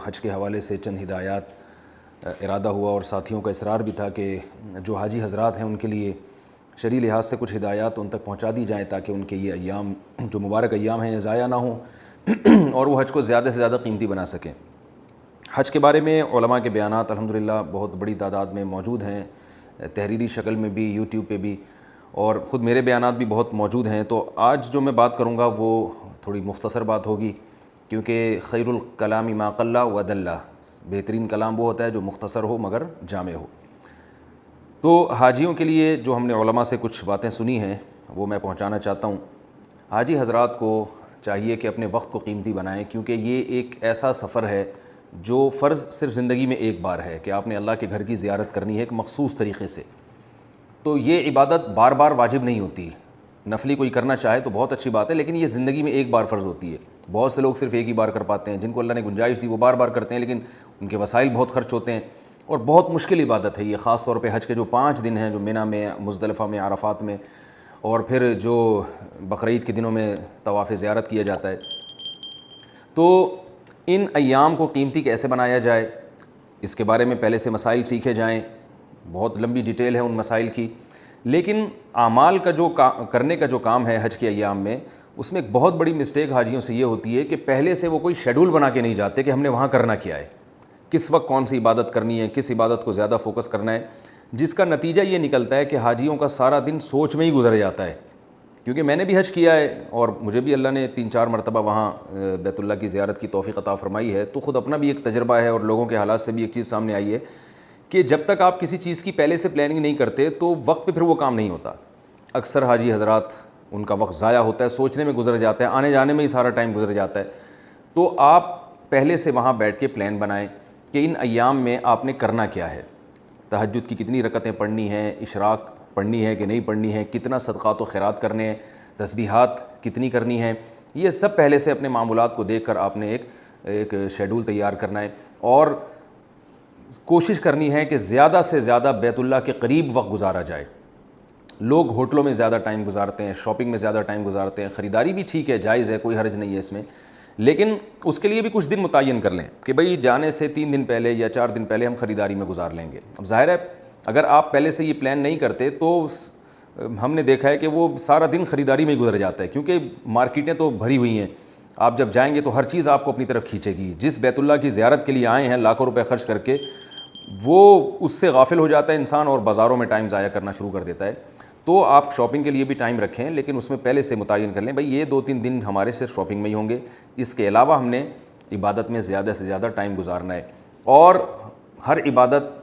حج کے حوالے سے چند ہدایات ارادہ ہوا اور ساتھیوں کا اصرار بھی تھا کہ جو حاجی حضرات ہیں ان کے لیے شرعی لحاظ سے کچھ ہدایات ان تک پہنچا دی جائیں تاکہ ان کے یہ ایام جو مبارک ایام ہیں ضائع نہ ہوں اور وہ حج کو زیادہ سے زیادہ قیمتی بنا سکیں۔ حج کے بارے میں علماء کے بیانات الحمدللہ بہت بڑی تعداد میں موجود ہیں، تحریری شکل میں بھی، یوٹیوب پہ بھی، اور خود میرے بیانات بھی بہت موجود ہیں۔ تو آج جو میں بات کروں گا وہ تھوڑی مختصر بات ہوگی، کیونکہ خیر الکلام ما قل و دل، بہترین کلام وہ ہوتا ہے جو مختصر ہو مگر جامع ہو۔ تو حاجیوں کے لیے جو ہم نے علماء سے کچھ باتیں سنی ہیں وہ میں پہنچانا چاہتا ہوں۔ حاجی حضرات کو چاہیے کہ اپنے وقت کو قیمتی بنائیں، کیونکہ یہ ایک ایسا سفر ہے جو فرض صرف زندگی میں ایک بار ہے کہ آپ نے اللہ کے گھر کی زیارت کرنی ہے ایک مخصوص طریقے سے۔ تو یہ عبادت بار بار واجب نہیں ہوتی، نفلی کوئی کرنا چاہے تو بہت اچھی بات ہے، لیکن یہ زندگی میں ایک بار فرض ہوتی ہے۔ بہت سے لوگ صرف ایک ہی بار کر پاتے ہیں، جن کو اللہ نے گنجائش دی وہ بار بار کرتے ہیں، لیکن ان کے وسائل بہت خرچ ہوتے ہیں اور بہت مشکل عبادت ہے یہ، خاص طور پہ حج کے جو 5 دن ہیں جو منی میں، مزدلفہ میں، عرفات میں، اور پھر جو بقرعید کے دنوں میں طواف زیارت کیا جاتا ہے۔ تو ان ایام کو قیمتی کیسے بنایا جائے اس کے بارے میں پہلے سے مسائل سیکھے جائیں، بہت لمبی ڈیٹیل ہے ان مسائل کی، لیکن اعمال کا جو کرنے کا جو کام ہے حج کے ایام میں، اس میں ایک بہت بڑی مسٹیک حاجیوں سے یہ ہوتی ہے کہ پہلے سے وہ کوئی شیڈول بنا کے نہیں جاتے کہ ہم نے وہاں کرنا کیا ہے، کس وقت کون سی عبادت کرنی ہے، کس عبادت کو زیادہ فوکس کرنا ہے، جس کا نتیجہ یہ نکلتا ہے کہ حاجیوں کا سارا دن سوچ میں ہی گزر جاتا ہے۔ کیونکہ میں نے بھی حج کیا ہے اور مجھے بھی اللہ نے 3-4 مرتبہ وہاں بیت اللہ کی زیارت کی توفیق عطا فرمائی ہے، تو خود اپنا بھی ایک تجربہ ہے اور لوگوں کے حالات سے بھی ایک چیز سامنے آئی ہے کہ جب تک آپ کسی چیز کی پہلے سے پلاننگ نہیں کرتے تو وقت پہ پھر وہ کام نہیں ہوتا۔ اکثر حاجی حضرات ان کا وقت ضائع ہوتا ہے، سوچنے میں گزر جاتا ہے، آنے جانے میں ہی سارا ٹائم گزر جاتا ہے۔ تو آپ پہلے سے وہاں بیٹھ کے پلان بنائیں کہ ان ایام میں آپ نے کرنا کیا ہے، تہجد کی کتنی رکعتیں پڑھنی ہیں، اشراق پڑھنی ہے کہ نہیں پڑھنی ہے، کتنا صدقات و خیرات کرنے ہیں، تسبیحات کتنی کرنی ہیں، یہ سب پہلے سے اپنے معمولات کو دیکھ کر آپ نے ایک شیڈول تیار کرنا ہے، اور کوشش کرنی ہے کہ زیادہ سے زیادہ بیت اللہ کے قریب وقت گزارا جائے۔ لوگ ہوٹلوں میں زیادہ ٹائم گزارتے ہیں، شاپنگ میں زیادہ ٹائم گزارتے ہیں، خریداری بھی ٹھیک ہے، جائز ہے، کوئی حرج نہیں ہے اس میں، لیکن اس کے لیے بھی کچھ دن متعین کر لیں کہ بھئی جانے سے 3 دن پہلے یا 4 دن پہلے ہم خریداری میں گزار لیں گے۔ اب ظاہر ہے اگر آپ پہلے سے یہ پلان نہیں کرتے تو ہم نے دیکھا ہے کہ وہ سارا دن خریداری میں گزر جاتا ہے، کیونکہ مارکیٹیں تو بھری ہوئی ہیں، آپ جب جائیں گے تو ہر چیز آپ کو اپنی طرف کھینچے گی۔ جس بیت اللہ کی زیارت کے لیے آئے ہیں لاکھوں روپے خرچ کر کے، وہ اس سے غافل ہو جاتا ہے انسان اور بازاروں میں ٹائم ضائع کرنا شروع کر دیتا ہے۔ تو آپ شاپنگ کے لیے بھی ٹائم رکھیں، لیکن اس میں پہلے سے متعین کر لیں بھئی یہ 2-3 دن ہمارے صرف شاپنگ میں ہی ہوں گے، اس کے علاوہ ہم نے عبادت میں زیادہ سے زیادہ ٹائم گزارنا ہے۔ اور ہر عبادت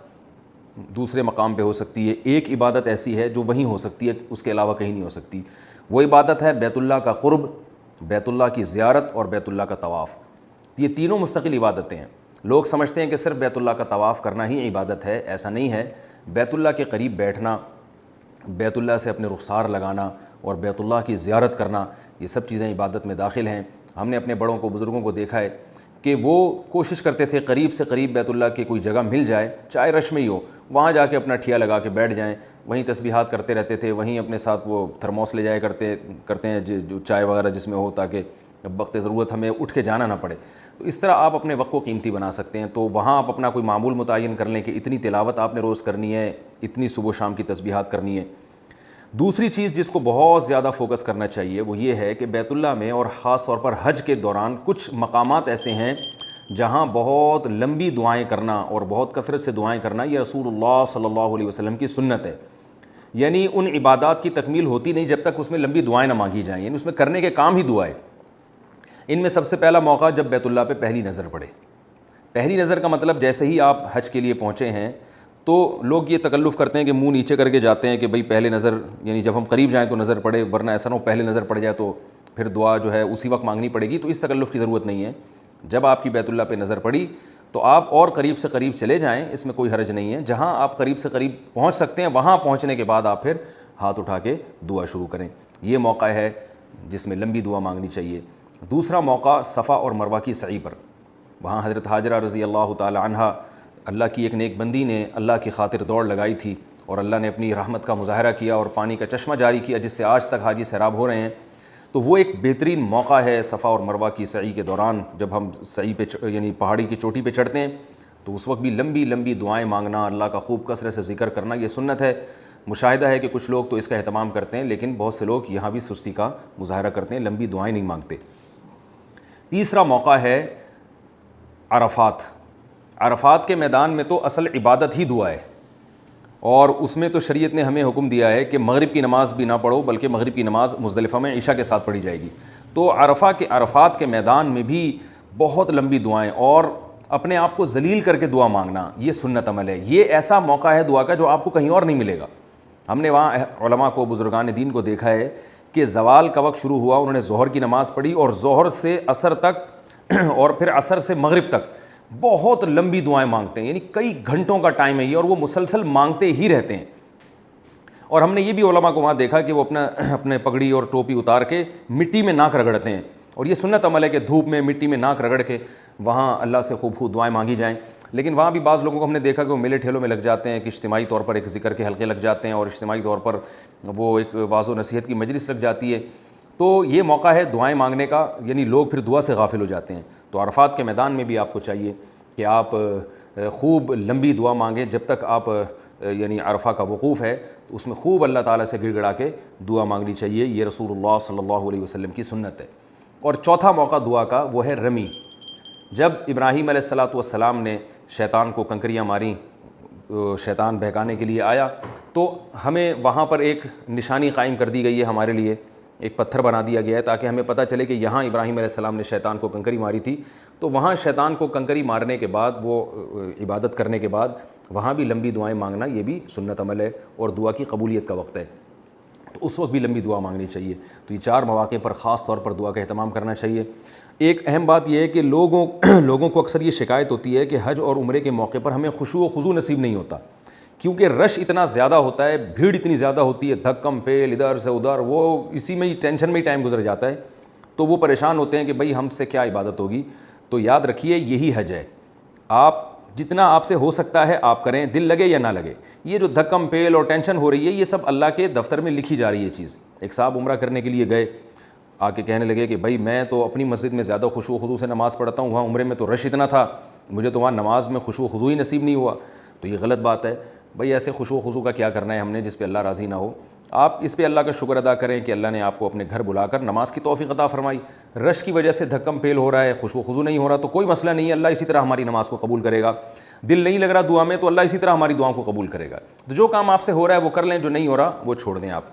دوسرے مقام پہ ہو سکتی ہے، ایک عبادت ایسی ہے جو وہیں ہو سکتی ہے، اس کے علاوہ کہیں نہیں ہو سکتی۔ وہ عبادت ہے بیت اللہ کا قرب، بیت اللہ کی زیارت اور بیت اللہ کا طواف۔ یہ تینوں مستقل عبادتیں ہیں۔ لوگ سمجھتے ہیں کہ صرف بیت اللہ کا طواف کرنا ہی عبادت ہے، ایسا نہیں ہے۔ بیت اللہ کے قریب بیٹھنا، بیت اللہ سے اپنے رخسار لگانا اور بیت اللہ کی زیارت کرنا، یہ سب چیزیں عبادت میں داخل ہیں۔ ہم نے اپنے بڑوں کو، بزرگوں کو دیکھا ہے کہ وہ کوشش کرتے تھے قریب سے قریب بیت اللہ کی کوئی جگہ مل جائے، چاہے رش میں ہی ہو، وہاں جا کے اپنا ٹھیا لگا کے بیٹھ جائیں، وہیں تسبیحات کرتے رہتے تھے، وہیں اپنے ساتھ وہ تھرموس لے جایا کرتے ہیں جو چائے وغیرہ جس میں ہو، تاکہ وقت ضرورت ہمیں اٹھ کے جانا نہ پڑے۔ تو اس طرح آپ اپنے وقت کو قیمتی بنا سکتے ہیں۔ تو وہاں آپ اپنا کوئی معمول متعین کر لیں کہ اتنی تلاوت آپ نے روز کرنی ہے، اتنی صبح و شام کی تسبیحات کرنی ہے۔ دوسری چیز جس کو بہت زیادہ فوکس کرنا چاہیے وہ یہ ہے کہ بیت اللہ میں اور خاص طور پر حج کے دوران کچھ مقامات ایسے ہیں جہاں بہت لمبی دعائیں کرنا اور بہت کثرت سے دعائیں کرنا یہ رسول اللہ صلی اللہ علیہ وسلم کی سنت ہے۔ یعنی ان عبادات کی تکمیل ہوتی نہیں جب تک اس میں لمبی دعائیں نہ مانگی جائیں، یعنی اس میں کرنے کے کام ہی دعا ہے۔ ان میں سب سے پہلا موقع جب بیت اللہ پہ پہلی نظر پڑے۔ پہلی نظر کا مطلب جیسے ہی آپ حج کے لیے پہنچے ہیں تو لوگ یہ تکلف کرتے ہیں کہ منہ نیچے کر کے جاتے ہیں کہ بھئی پہلے نظر، یعنی جب ہم قریب جائیں تو نظر پڑے، ورنہ ایسا نہ ہو پہلے نظر پڑ جائے تو پھر دعا جو ہے اسی وقت مانگنی پڑے گی۔ تو اس تکلف کی ضرورت نہیں ہے۔ جب آپ کی بیت اللہ پہ نظر پڑی تو آپ اور قریب سے قریب چلے جائیں، اس میں کوئی حرج نہیں ہے۔ جہاں آپ قریب سے قریب پہنچ سکتے ہیں وہاں پہنچنے کے بعد آپ پھر ہاتھ اٹھا کے دعا شروع کریں۔ یہ موقع ہے جس میں لمبی دعا مانگنی چاہیے۔ دوسرا موقع صفا اور مروہ کی سعی پر، وہاں حضرت حاجرہ رضی اللہ تعالی عنہا، اللہ کی ایک نیک بندی نے اللہ کی خاطر دوڑ لگائی تھی اور اللہ نے اپنی رحمت کا مظاہرہ کیا اور پانی کا چشمہ جاری کیا جس سے آج تک حاجی سیراب ہو رہے ہیں۔ تو وہ ایک بہترین موقع ہے صفا اور مروہ کی سعی کے دوران، جب ہم سعی پہ یعنی پہاڑی کی چوٹی پہ چڑھتے ہیں تو اس وقت بھی لمبی لمبی دعائیں مانگنا، اللہ کا خوب کثرت سے ذکر کرنا، یہ سنت ہے۔ مشاہدہ ہے کہ کچھ لوگ تو اس کا اہتمام کرتے ہیں، لیکن بہت سے لوگ یہاں بھی سستی کا مظاہرہ کرتے ہیں، لمبی دعائیں نہیں مانگتے۔ تیسرا موقع ہے عرفات۔ عرفات کے میدان میں تو اصل عبادت ہی دعا ہے، اور اس میں تو شریعت نے ہمیں حکم دیا ہے کہ مغرب کی نماز بھی نہ پڑھو، بلکہ مغرب کی نماز مزدلفہ میں عشاء کے ساتھ پڑھی جائے گی۔ تو عرفات کے میدان میں بھی بہت لمبی دعائیں اور اپنے آپ کو ذلیل کر کے دعا مانگنا، یہ سنت عمل ہے۔ یہ ایسا موقع ہے دعا کا جو آپ کو کہیں اور نہیں ملے گا۔ ہم نے وہاں علماء کو، بزرگان دین کو دیکھا ہے کہ زوال کا وقت شروع ہوا، انہوں نے ظہر کی نماز پڑھی اور ظہر سے عصر تک اور پھر عصر سے مغرب تک بہت لمبی دعائیں مانگتے ہیں، یعنی کئی گھنٹوں کا ٹائم ہے یہ، اور وہ مسلسل مانگتے ہی رہتے ہیں۔ اور ہم نے یہ بھی علماء کو وہاں دیکھا کہ وہ اپنے پگڑی اور ٹوپی اتار کے مٹی میں ناک رگڑتے ہیں، اور یہ سنت عمل ہے کہ دھوپ میں مٹی میں ناک رگڑ کے وہاں اللہ سے خوب خوب دعائیں مانگی جائیں۔ لیکن وہاں بھی بعض لوگوں کو ہم نے دیکھا کہ وہ میلے ٹھیلوں میں لگ جاتے ہیں، کہ اجتماعی طور پر ایک ذکر کے حلقے لگ جاتے ہیں، اور اجتماعی طور پر وہ ایک واعظ و نصیحت کی مجلس لگ جاتی ہے، تو یہ موقع ہے دعائیں مانگنے کا، یعنی لوگ پھر دعا سے غافل ہو جاتے ہیں۔ تو عرفات کے میدان میں بھی آپ کو چاہیے کہ آپ خوب لمبی دعا مانگیں، جب تک آپ یعنی عرفہ کا وقوف ہے تو اس میں خوب اللہ تعالیٰ سے گڑ گڑا کے دعا مانگنی چاہیے، یہ رسول اللہ صلی اللہ علیہ وسلم کی سنت ہے۔ اور چوتھا موقع دعا کا وہ ہے رمی۔ جب ابراہیم علیہ السلام نے شیطان کو کنکریاں ماریں، شیطان بہکانے کے لیے آیا، تو ہمیں وہاں پر ایک نشانی قائم کر دی گئی ہے ہمارے لیے، ایک پتھر بنا دیا گیا ہے تاکہ ہمیں پتہ چلے کہ یہاں ابراہیم علیہ السلام نے شیطان کو کنکری ماری تھی۔ تو وہاں شیطان کو کنکری مارنے کے بعد، وہ عبادت کرنے کے بعد وہاں بھی لمبی دعائیں مانگنا، یہ بھی سنت عمل ہے اور دعا کی قبولیت کا وقت ہے، تو اس وقت بھی لمبی دعا مانگنی چاہیے۔ تو یہ چار مواقع پر خاص طور پر دعا کا اہتمام کرنا چاہیے۔ ایک اہم بات یہ ہے کہ لوگوں کو اکثر یہ شکایت ہوتی ہے کہ حج اور عمرے کے موقع پر ہمیں خشوع و خضوع نصیب نہیں ہوتا، کیونکہ رش اتنا زیادہ ہوتا ہے، بھیڑ اتنی زیادہ ہوتی ہے، دھکم پیل ادھر سے ادھر، وہ اسی میں ہی ٹینشن میں ہی ٹائم گزر جاتا ہے، تو وہ پریشان ہوتے ہیں کہ بھئی ہم سے کیا عبادت ہوگی۔ تو یاد رکھیے یہی حج ہے، آپ جتنا آپ سے ہو سکتا ہے آپ کریں، دل لگے یا نہ لگے۔ یہ جو دھکم پیل اور ٹینشن ہو رہی ہے، یہ سب اللہ کے دفتر میں لکھی جا رہی ہے چیز۔ ایک صاحب عمرہ کرنے کے لیے گئے، آ کے کہنے لگے کہ بھائی میں تو اپنی مسجد میں زیادہ خشوع و خضوع سے نماز پڑھتا ہوں، وہاں عمرے میں تو رش اتنا تھا، مجھے تو وہاں نماز میں خشوع و خضوع ہی نصیب نہیں ہوا۔ تو یہ غلط بات ہے بھائی، ایسے خشوع و خضوع کا کیا کرنا ہے ہم نے جس پہ اللہ راضی نہ ہو۔ آپ اس پہ اللہ کا شکر ادا کریں کہ اللہ نے آپ کو اپنے گھر بلا کر نماز کی توفیق عطا فرمائی۔ رش کی وجہ سے دھکم پیل ہو رہا ہے، خشوع و خضوع نہیں ہو رہا، تو کوئی مسئلہ نہیں ہے، اللہ اسی طرح ہماری نماز کو قبول کرے گا۔ دل نہیں لگ رہا دعا میں تو اللہ اسی طرح ہماری دعاؤں کو قبول کرے گا۔ تو جو کام آپ سے ہو رہا ہے وہ کر لیں، جو نہیں ہو رہا وہ چھوڑ دیں آپ۔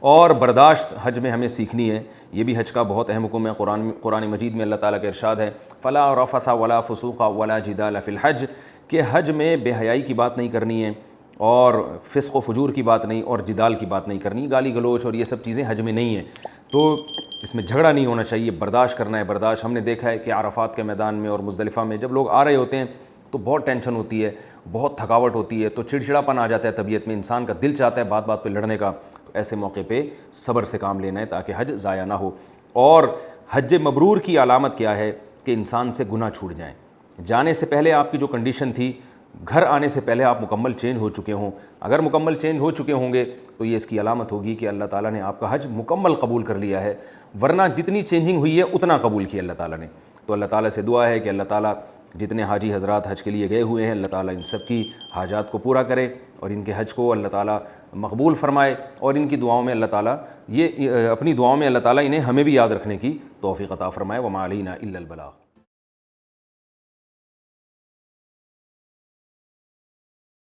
اور برداشت حج میں ہمیں سیکھنی ہے، یہ بھی حج کا بہت اہم حکم ہے۔ قرآن مجید میں اللہ تعالیٰ کا ارشاد ہے فَلَا رَفَثَ وَلَا فُسُوقَ وَلَا جِدَالَ فِي الْحَجِّ، کہ حج میں بے حیائی کی بات نہیں کرنی ہے، اور فسق و فجور کی بات نہیں، اور جدال کی بات نہیں کرنی، گالی گلوچ اور یہ سب چیزیں حج میں نہیں ہیں۔ تو اس میں جھگڑا نہیں ہونا چاہیے، برداشت کرنا ہے۔ برداشت ہم نے دیکھا ہے کہ عرفات کے میدان میں اور مزدلفہ میں جب لوگ آ رہے ہوتے ہیں تو بہت ٹینشن ہوتی ہے، بہت تھکاوٹ ہوتی ہے، تو چڑچڑاپن آ جاتا ہے طبیعت میں، انسان کا دل چاہتا ہے بات بات پہ لڑنے کا۔ تو ایسے موقع پہ صبر سے کام لینا ہے تاکہ حج ضائع نہ ہو۔ اور حج مبرور کی علامت کیا ہے کہ انسان سے گناہ چھوٹ جائیں۔ جانے سے پہلے آپ کی جو کنڈیشن تھی، گھر آنے سے پہلے آپ مکمل چینج ہو چکے ہوں۔ اگر مکمل چینج ہو چکے ہوں گے تو یہ اس کی علامت ہوگی کہ اللہ تعالیٰ نے آپ کا حج مکمل قبول کر لیا ہے، ورنہ جتنی چینجنگ ہوئی ہے اتنا قبول کیا اللہ تعالیٰ نے۔ تو اللہ تعالیٰ سے دعا ہے کہ اللہ تعالیٰ جتنے حاجی حضرات حج کے لیے گئے ہوئے ہیں، اللہ تعالیٰ ان سب کی حاجات کو پورا کرے، اور ان کے حج کو اللہ تعالیٰ مقبول فرمائے، اور ان کی دعاؤں میں اللہ تعالیٰ اپنی دعاؤں میں اللہ تعالیٰ انہیں ہمیں بھی یاد رکھنے کی توفیق عطا فرمائے۔ وما علینا الا البلاغ۔